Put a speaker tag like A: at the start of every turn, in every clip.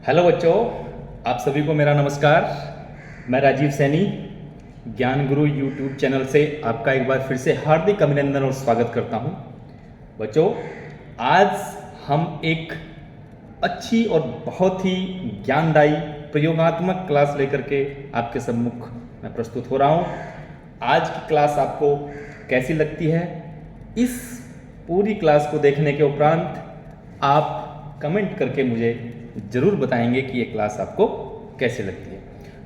A: Hello बच्चों, आप सभी को मेरा नमस्कार। मैं राजीव सैनी ज्ञान गुरु यूट्यूब चैनल से आपका एक बार फिर से हार्दिक अभिनंदन और स्वागत करता हूं। बच्चों, आज हम एक अच्छी और बहुत ही ज्ञानदायी प्रयोगात्मक क्लास लेकर के आपके सम्मुख मैं प्रस्तुत हो रहा हूं। आज की क्लास आपको कैसी लगती है, इस पूरी क्लास को देखने के उपरांत आप कमेंट करके मुझे ज़रूर बताएंगे कि ये क्लास आपको कैसे लगती है।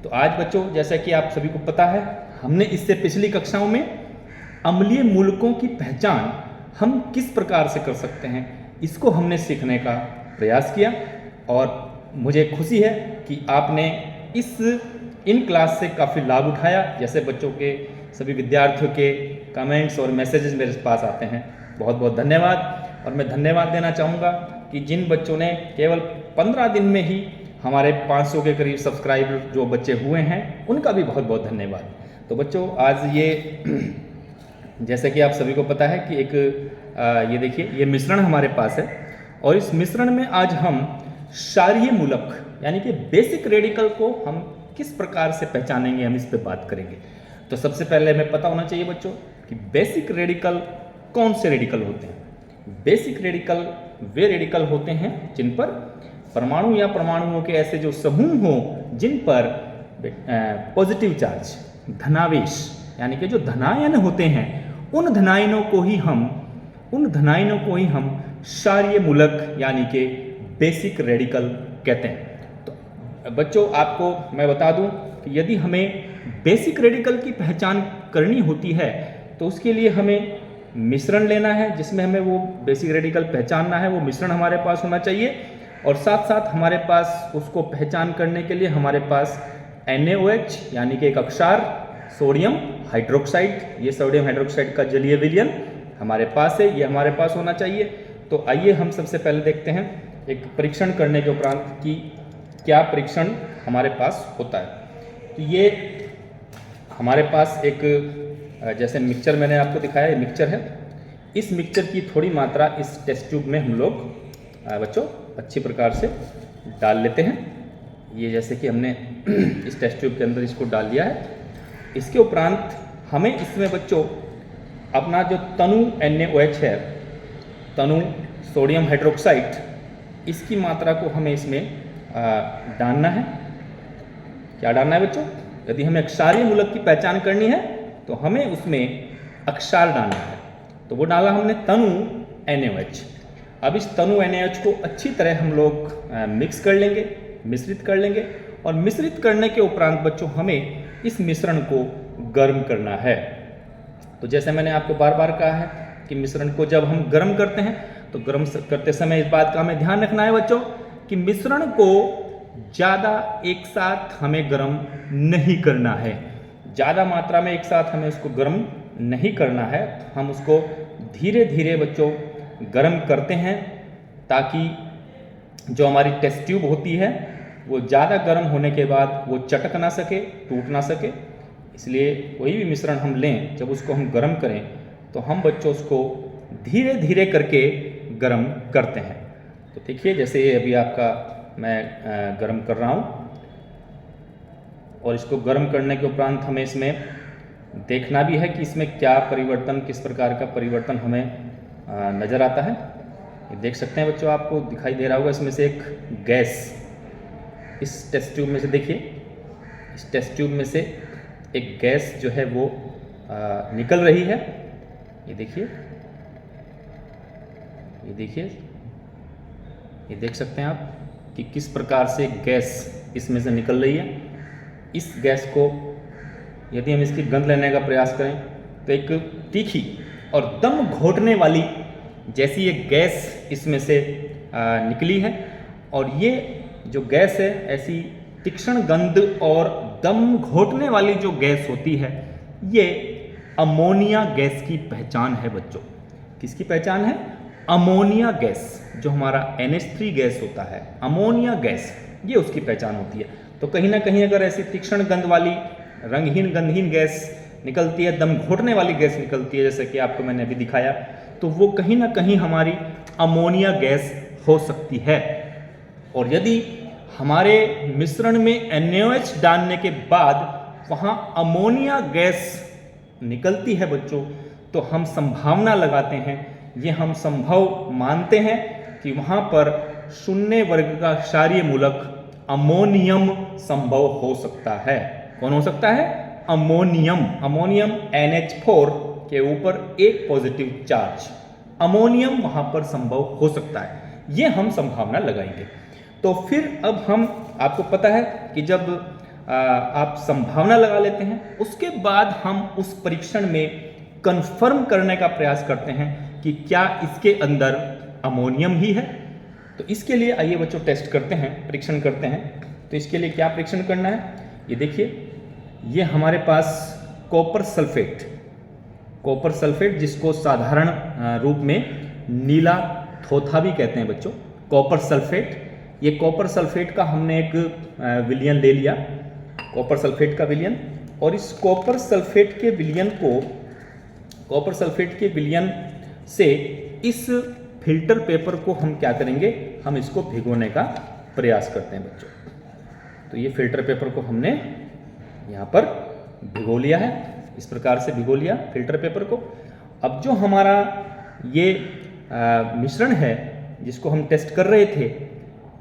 A: तो आज बच्चों, जैसा कि आप सभी को पता है, हमने इससे पिछली कक्षाओं में अम्लीय मूलकों की पहचान हम किस प्रकार से कर सकते हैं, इसको हमने सीखने का प्रयास किया और मुझे खुशी है कि आपने इन क्लास से काफ़ी लाभ उठाया। जैसे बच्चों के सभी विद्यार्थियों के कमेंट्स और मैसेजेस मेरे पास आते हैं, बहुत बहुत धन्यवाद। और मैं धन्यवाद देना चाहूँगा कि जिन बच्चों ने केवल 15 दिन में ही हमारे 500 के करीब सब्सक्राइबर जो बच्चे हुए हैं, उनका भी बहुत बहुत धन्यवाद। तो बच्चों, आज ये जैसे कि आप सभी को पता है कि ये देखिए, ये मिश्रण हमारे पास है और इस मिश्रण में आज हम क्षारीय मूलक यानी कि बेसिक रेडिकल को हम किस प्रकार से पहचानेंगे, हम इस पर बात करेंगे। तो सबसे पहले हमें पता होना चाहिए बच्चों कि बेसिक रेडिकल कौन से रेडिकल होते हैं। बेसिक रेडिकल वे रेडिकल होते हैं जिन पर परमाणु या परमाणुओं के ऐसे जो समूह हों जिन पर पॉजिटिव चार्ज, धनावेश यानी कि जो धनायन होते हैं, उन धनायनों को ही हम क्षारीय मूलक यानी कि बेसिक रेडिकल कहते हैं। तो बच्चों, आपको मैं बता दूं कि यदि हमें बेसिक रेडिकल की पहचान करनी होती है तो उसके लिए हमें मिश्रण लेना है, जिसमें हमें वो बेसिक रेडिकल पहचानना है। वो मिश्रण हमारे पास होना चाहिए और साथ साथ हमारे पास उसको पहचान करने के लिए हमारे पास NaOH यानी कि एक अक्षार सोडियम हाइड्रोक्साइड, ये सोडियम हाइड्रोक्साइड का जलीय विलयन हमारे पास है, ये हमारे पास होना चाहिए। तो आइए हम सबसे पहले देखते हैं एक परीक्षण करने के उपरांत कि क्या परीक्षण हमारे पास होता है। तो ये हमारे पास एक जैसे मिक्सचर मैंने आपको दिखाया, ये मिक्सचर है। इस मिक्सचर की थोड़ी मात्रा इस टेस्ट ट्यूब में हम लोग बच्चों अच्छी प्रकार से डाल लेते हैं। ये जैसे कि हमने इस टेस्ट ट्यूब के अंदर इसको डाल दिया है। इसके उपरांत हमें इसमें बच्चों अपना जो तनु NaOH है, तनु सोडियम हाइड्रोक्साइड, इसकी मात्रा को हमें इसमें डालना है। क्या डालना है बच्चों? यदि हमें क्षारीय मूलक की पहचान करनी है तो हमें उसमें अक्षार डालना है। तो वो डाला हमने तनु NaOH। अब इस तनु NaOH को अच्छी तरह हम लोग मिक्स कर लेंगे, मिश्रित कर लेंगे और मिश्रित करने के उपरांत बच्चों हमें इस मिश्रण को गर्म करना है। तो जैसे मैंने आपको बार बार कहा है कि मिश्रण को जब हम गर्म करते हैं तो गर्म करते समय इस बात का हमें ध्यान रखना है बच्चों कि मिश्रण को ज़्यादा एक साथ हमें गर्म नहीं करना है। ज़्यादा मात्रा में एक साथ हमें उसको गर्म नहीं करना है। हम उसको धीरे धीरे बच्चों गर्म करते हैं ताकि जो हमारी टेस्ट ट्यूब होती है वो ज़्यादा गर्म होने के बाद वो चटक ना सके, टूट ना सके। इसलिए कोई भी मिश्रण हम लें, जब उसको हम गर्म करें तो हम बच्चों उसको धीरे धीरे करके गर्म करते हैं। तो देखिए, जैसे ये अभी आपका मैं गर्म कर रहा हूँ और इसको गर्म करने के उपरांत हमें इसमें देखना भी है कि इसमें क्या परिवर्तन, किस प्रकार का परिवर्तन हमें नज़र आता है। ये देख सकते हैं बच्चों, आपको दिखाई दे रहा होगा इसमें से एक गैस इस टेस्ट ट्यूब में से, देखिए इस टेस्ट ट्यूब में से एक गैस जो है वो निकल रही है। ये देखिए, ये देख सकते हैं आप कि किस प्रकार से गैस इसमें से निकल रही है। इस गैस को यदि हम इसकी गंध लेने का प्रयास करें तो एक तीखी और दम घोटने वाली जैसी एक गैस इसमें से निकली है। और ये जो गैस है, ऐसी तीक्ष्ण गंध और दम घोटने वाली जो गैस होती है, ये अमोनिया गैस की पहचान है बच्चों। किसकी पहचान है? अमोनिया गैस, जो हमारा NH3 गैस होता है, अमोनिया गैस, ये उसकी पहचान होती है। तो कहीं ना कहीं अगर ऐसी तीक्ष्ण गंध वाली, रंगहीन गंधहीन गैस निकलती है, दम घोटने वाली गैस निकलती है, जैसे कि आपको मैंने अभी दिखाया, तो वो कहीं ना कहीं हमारी अमोनिया गैस हो सकती है। और यदि हमारे मिश्रण में NaOH डालने के बाद वहाँ अमोनिया गैस निकलती है बच्चों, तो हम संभावना लगाते हैं, ये हम संभव मानते हैं कि वहाँ पर शून्य वर्ग का क्षारीय मूलक अमोनियम संभव हो सकता है। कौन हो सकता है? अमोनियम। अमोनियम NH4 के ऊपर एक पॉजिटिव चार्ज, अमोनियम वहाँ पर संभव हो सकता है, ये हम संभावना लगाएंगे। तो फिर अब हम, आपको पता है कि जब आप संभावना लगा लेते हैं, उसके बाद हम उस परीक्षण में कंफर्म करने का प्रयास करते हैं कि क्या इसके अंदर अमोनियम ही है। तो इसके लिए आइए बच्चों टेस्ट करते हैं, परीक्षण करते हैं। तो इसके लिए क्या परीक्षण करना है, ये देखिए, ये हमारे पास कॉपर सल्फेट, कॉपर सल्फेट जिसको साधारण रूप में नीला थोथा भी कहते हैं बच्चों, कॉपर सल्फेट। ये कॉपर सल्फेट का हमने एक विलयन ले लिया, कॉपर सल्फेट का विलयन, और इस कॉपर सल्फेट के विलयन को, कॉपर सल्फेट के विलयन से इस फिल्टर पेपर को हम क्या करेंगे, हम इसको भिगोने का प्रयास करते हैं बच्चों। तो ये फिल्टर पेपर को हमने यहाँ पर भिगो लिया है, इस प्रकार से भिगो लिया फिल्टर पेपर को। अब जो हमारा ये मिश्रण है जिसको हम टेस्ट कर रहे थे,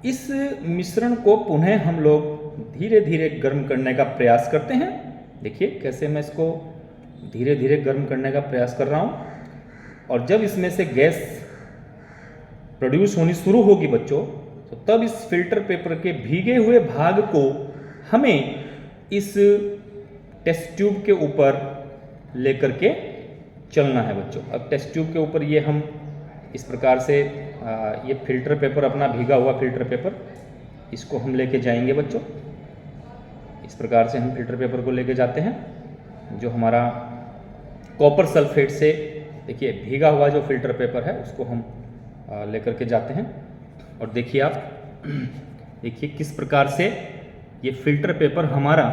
A: इस मिश्रण को पुनः हम लोग धीरे धीरे गर्म करने का प्रयास करते हैं। देखिए कैसे मैं इसको धीरे धीरे गर्म करने का प्रयास कर रहा हूँ, और जब इसमें से गैस प्रोड्यूस होनी शुरू होगी बच्चों, तो तब इस फिल्टर पेपर के भीगे हुए भाग को हमें इस टेस्ट ट्यूब के ऊपर लेकर के चलना है बच्चों। अब टेस्ट ट्यूब के ऊपर ये हम इस प्रकार से ये फिल्टर पेपर, अपना भीगा हुआ फिल्टर पेपर, इसको हम लेके जाएंगे बच्चों। इस प्रकार से हम फिल्टर पेपर को लेके जाते हैं, जो हमारा कॉपर सल्फेट से, देखिए भीगा हुआ जो फिल्टर पेपर है उसको हम लेकर के जाते हैं। और देखिए आप, देखिए किस प्रकार से ये फिल्टर पेपर हमारा,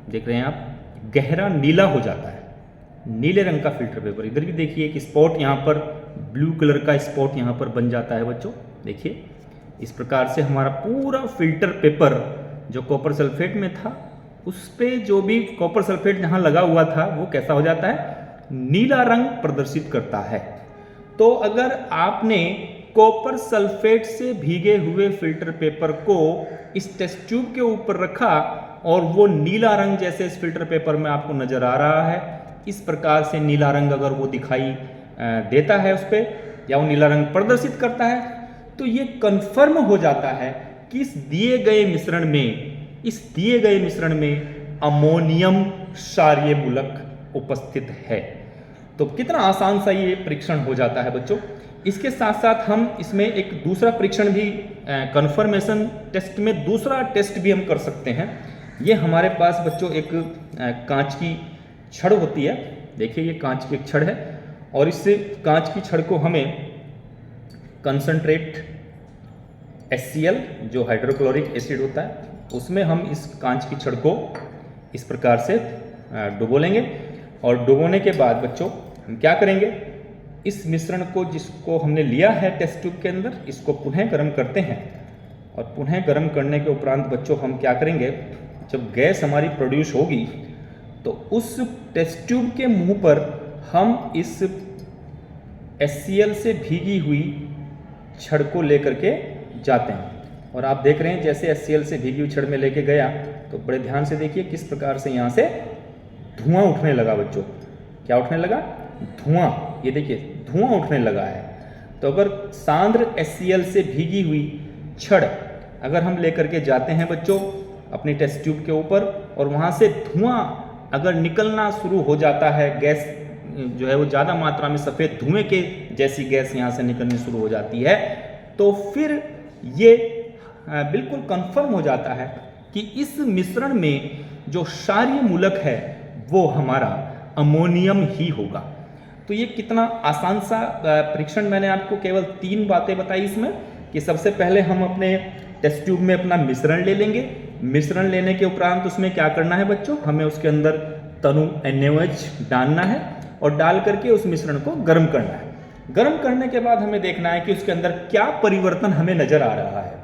A: देख रहे हैं आप, गहरा नीला हो जाता है, नीले रंग का फिल्टर पेपर। इधर भी देखिए एक स्पॉट, यहाँ पर ब्लू कलर का स्पॉट यहाँ पर बन जाता है बच्चों। देखिए इस प्रकार से हमारा पूरा फिल्टर पेपर जो कॉपर सल्फेट में था, उस पे जो भी कॉपर सल्फेट जहाँ लगा हुआ था वो कैसा हो जाता है, नीला रंग प्रदर्शित करता है। तो अगर आपने कॉपर सल्फेट से भीगे हुए फिल्टर पेपर को इस टेस्ट ट्यूब के ऊपर रखा और वो नीला रंग जैसे इस फिल्टर पेपर में आपको नजर आ रहा है, इस प्रकार से नीला रंग अगर वो दिखाई देता है उस पर, या वो नीला रंग प्रदर्शित करता है, तो ये कंफर्म हो जाता है कि इस दिए गए मिश्रण में अमोनियम क्षारीय मूलक उपस्थित है। तो कितना आसान सा ये परीक्षण हो जाता है बच्चों। इसके साथ साथ हम इसमें एक दूसरा परीक्षण भी, कंफर्मेशन टेस्ट में दूसरा टेस्ट भी हम कर सकते हैं। ये हमारे पास बच्चों एक कांच की छड़ होती है, देखिए ये कांच की एक छड़ है, और इस कांच की छड़ को हमें कंसंट्रेट HCl जो हाइड्रोक्लोरिक एसिड होता है, उसमें हम इस कांच की छड़ को इस प्रकार से डुबो लेंगे। और डुबोने के बाद बच्चों हम क्या करेंगे, इस मिश्रण को जिसको हमने लिया है टेस्ट ट्यूब के अंदर, इसको पुनः गर्म करते हैं। और पुनः गर्म करने के उपरांत बच्चों हम क्या करेंगे, जब गैस हमारी प्रोड्यूस होगी तो उस टेस्ट ट्यूब के मुंह पर हम इस HCl से भीगी हुई छड़ को लेकर के जाते हैं। और आप देख रहे हैं जैसे HCl से भीगी हुई छड़ में लेके गया, तो बड़े ध्यान से देखिए किस प्रकार से यहाँ से धुआं उठने लगा बच्चों। क्या उठने लगा, धुआं, ये देखिए धुआं उठने लगा है। तो अगर सांद्र HCl से भीगी हुई छड़ अगर हम लेकर के जाते हैं बच्चों अपनी टेस्ट ट्यूब के ऊपर, और वहाँ से धुआं अगर निकलना शुरू हो जाता है, गैस जो है वो ज़्यादा मात्रा में सफ़ेद धुएं के जैसी गैस यहाँ से निकलनी शुरू हो जाती है, तो फिर ये बिल्कुल कंफर्म हो जाता है कि इस मिश्रण में जो क्षारीय मूलक है वो हमारा अमोनियम ही होगा। तो ये कितना आसान सा परीक्षण, मैंने आपको केवल 3 बातें बताई इसमें, कि सबसे पहले हम अपने टेस्ट ट्यूब में अपना मिश्रण ले लेंगे। मिश्रण लेने के उपरांत उसमें क्या करना है बच्चों, हमें उसके अंदर तनु NaOH डालना है, और डाल करके उस मिश्रण को गर्म करना है। गर्म करने के बाद हमें देखना है कि उसके अंदर क्या परिवर्तन हमें नजर आ रहा है।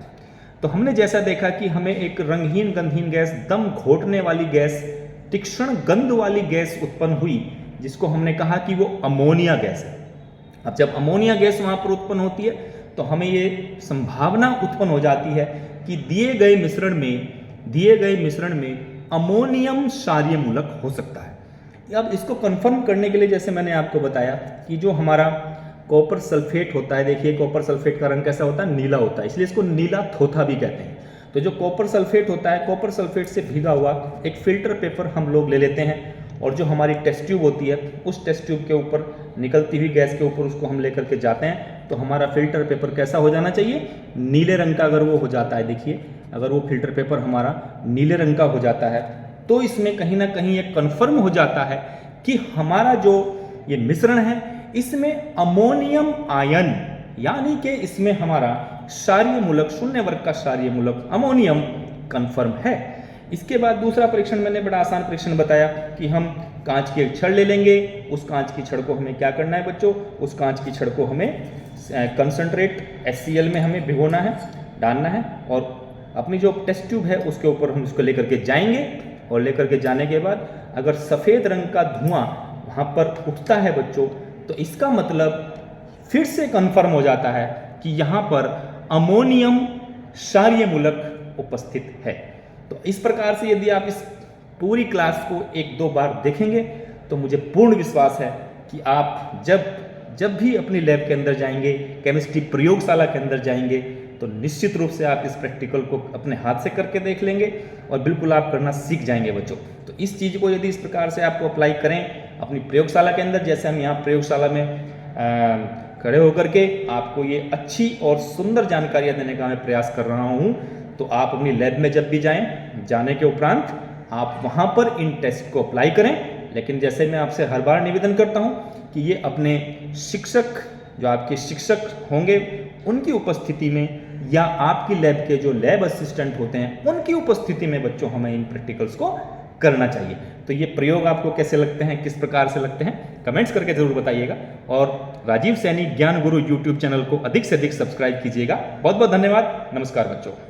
A: तो हमने जैसा देखा कि हमें एक रंगहीन गंधहीन गैस, दम घोटने वाली गैस, तीक्ष्ण गंध वाली गैस उत्पन्न हुई, जिसको हमने कहा कि वो अमोनिया गैस है। अब जब अमोनिया गैस वहां पर उत्पन्न होती है तो हमें ये संभावना उत्पन्न हो जाती है कि दिए गए मिश्रण में अमोनियम क्षारीय मूलक हो सकता है। अब इसको कंफर्म करने के लिए जैसे मैंने आपको बताया कि जो हमारा कॉपर सल्फेट होता है, देखिए कॉपर सल्फेट का रंग कैसा होता है, नीला होता है, इसलिए इसको नीला थोथा भी कहते हैं। तो जो कॉपर सल्फेट होता है, कॉपर सल्फेट से भीगा हुआ एक फिल्टर पेपर हम लोग ले लेते हैं और जो हमारी टेस्ट ट्यूब होती है उस टेस्ट ट्यूब के ऊपर निकलती हुई गैस के ऊपर उसको हम लेकर के जाते हैं। तो हमारा फिल्टर पेपर कैसा हो जाना चाहिए, नीले रंग का अगर वो हो जाता है, देखिए अगर वो फिल्टर पेपर हमारा नीले रंग का हो जाता है तो इसमें कहीं ना कहीं ये कन्फर्म हो जाता है कि हमारा जो ये मिश्रण है इसमें अमोनियम आयन, यानी कि इसमें हमारा क्षारीय मूलक, शून्य वर्ग का क्षारीय मूलक अमोनियम कन्फर्म है। इसके बाद दूसरा परीक्षण मैंने बड़ा आसान परीक्षण बताया कि हम कांच की एक छड़ ले लेंगे, उस कांच की छड़ को हमें क्या करना है बच्चों, उस कांच की छड़ को हमें कंसंट्रेट HCl में हमें भिगोना है, डालना है और अपनी जो टेस्ट ट्यूब है उसके ऊपर हम उसको लेकर के जाएंगे और लेकर के जाने के बाद अगर सफ़ेद रंग का धुआं वहाँ पर उठता है बच्चों, तो इसका मतलब फिर से कंफर्म हो जाता है कि यहाँ पर अमोनियम क्षारीय मूलक उपस्थित है। तो इस प्रकार से यदि आप इस पूरी क्लास को 1-2 बार देखेंगे तो मुझे पूर्ण विश्वास है कि आप जब भी अपनी लैब के अंदर जाएंगे, केमिस्ट्री प्रयोगशाला के अंदर जाएंगे, तो निश्चित रूप से आप इस प्रैक्टिकल को अपने हाथ से करके देख लेंगे और बिल्कुल आप करना सीख जाएंगे बच्चों। तो इस चीज़ को यदि इस प्रकार से आपको अप्लाई करें अपनी प्रयोगशाला के अंदर, जैसे हम यहाँ प्रयोगशाला में खड़े होकर के आपको ये अच्छी और सुंदर जानकारियाँ देने का मैं प्रयास कर रहा हूँ, तो आप अपनी लैब में जब भी जाएं, जाने के उपरांत आप वहाँ पर इन टेस्ट को अप्लाई करें। लेकिन जैसे मैं आपसे हर बार निवेदन करता हूँ कि ये अपने शिक्षक, जो आपके शिक्षक होंगे उनकी उपस्थिति में या आपकी लैब के जो लैब असिस्टेंट होते हैं उनकी उपस्थिति में बच्चों हमें इन प्रैक्टिकल्स को करना चाहिए। तो ये प्रयोग आपको कैसे लगते हैं, किस प्रकार से लगते हैं, कमेंट्स करके जरूर बताइएगा और राजीव सैनी ज्ञान गुरु यूट्यूब चैनल को अधिक से अधिक सब्सक्राइब कीजिएगा। बहुत बहुत धन्यवाद। नमस्कार बच्चों।